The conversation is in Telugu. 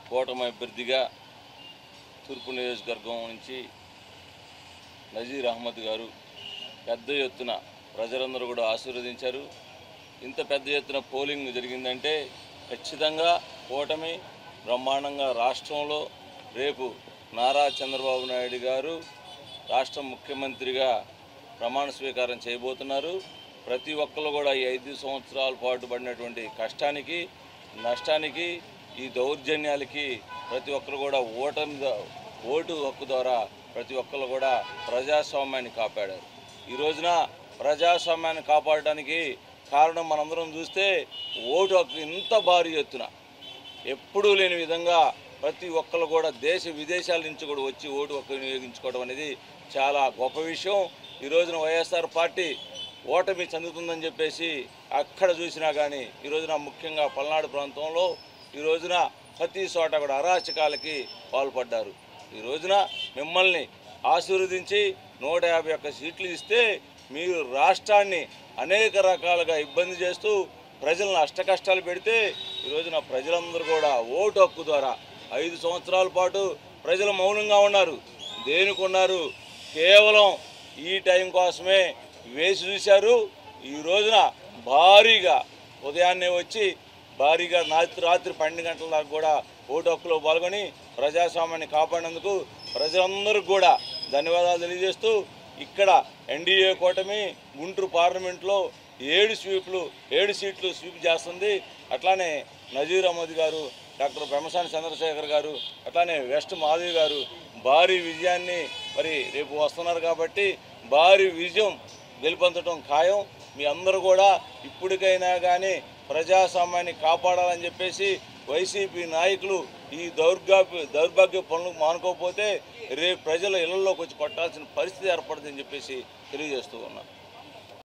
కూటమి అభ్యర్థిగా తూర్పు నియోజకవర్గం నుంచి నజీర్ అహ్మద్ గారు పెద్ద ఎత్తున ప్రజలందరూ కూడా ఆశీర్వదించారు. ఇంత పెద్ద ఎత్తున పోలింగ్ జరిగిందంటే ఖచ్చితంగా కూటమి బ్రహ్మాండంగా రాష్ట్రంలో రేపు నారా చంద్రబాబు నాయుడు గారు రాష్ట్ర ముఖ్యమంత్రిగా ప్రమాణ స్వీకారం చేయబోతున్నారు. ప్రతి ఒక్కరు కూడా ఈ 5 సంవత్సరాల పాటు పడినటువంటి కష్టానికి నష్టానికి ఈ దౌర్జన్యాలకి ప్రతి ఒక్కరు కూడా ఓటు హక్కు ద్వారా ప్రతి ఒక్కరు కూడా ప్రజాస్వామ్యాన్ని కాపాడారు. ఈ రోజున ప్రజాస్వామ్యాన్ని కాపాడడానికి కారణం మనందరం చూస్తే ఓటు హక్కు ఇంత భారీ ఎత్తున ఎప్పుడూ లేని విధంగా ప్రతి ఒక్కరు కూడా దేశ విదేశాల నుంచి కూడా వచ్చి ఓటు హక్కు వినియోగించుకోవడం అనేది చాలా గొప్ప విషయం. ఈ రోజున వైఎస్ఆర్ పార్టీ ఓటమి చెందుతుందని చెప్పేసి అక్కడ చూసినా కానీ ఈ రోజున ముఖ్యంగా పల్నాడు ప్రాంతంలో ఈ రోజున ప్రతి చోట కూడా అరాచకాలకి పాల్పడ్డారు. ఈ రోజున మిమ్మల్ని ఆశీర్వదించి 151 సీట్లు ఇస్తే మీరు రాష్ట్రాన్ని అనేక రకాలుగా ఇబ్బంది చేస్తూ ప్రజలను అష్టకష్టాలు పెడితే ఈ రోజున ప్రజలందరూ కూడా ఓటు హక్కు ద్వారా 5 సంవత్సరాల పాటు ప్రజలు మౌనంగా ఉన్నారు. దేనికి ఉన్నారు? కేవలం ఈ టైం కోసమే వేసి చూశారు. ఈ రోజున భారీగా ఉదయాన్నే వచ్చి భారీగా రాత్రి 12 గంటల దాకా కూడా ఓటు హక్కులో పాల్గొని ప్రజాస్వామ్యాన్ని కాపాడినందుకు ప్రజలందరికీ కూడా ధన్యవాదాలు తెలియజేస్తూ ఇక్కడ ఎన్డీఏ కూటమి గుంటూరు పార్లమెంట్లో 7 సీట్లు స్వీప్ చేస్తుంది. అట్లానే నజీర్ అహ్మద్ గారు, డాక్టర్ పెమ్మసాని చంద్రశేఖర్ గారు, అట్లానే వెస్ట్ మాధవి గారు భారీ విజయాన్ని మరి రేపు వస్తున్నారు కాబట్టి భారీ విజయం గెలుపొందడం ఖాయం. మీ అందరూ కూడా ఇప్పటికైనా కానీ ప్రజాస్వామ్యాన్ని కాపాడాలని చెప్పేసి వైసీపీ నాయకులు ఈ దౌర్భాగ్య పనులు మానుకోకపోతే రేపు ప్రజల ఇళ్లలోకి వచ్చి కొట్టాల్సిన పరిస్థితి ఏర్పడుతుందని చెప్పేసి తెలియజేస్తూ ఉన్నారు.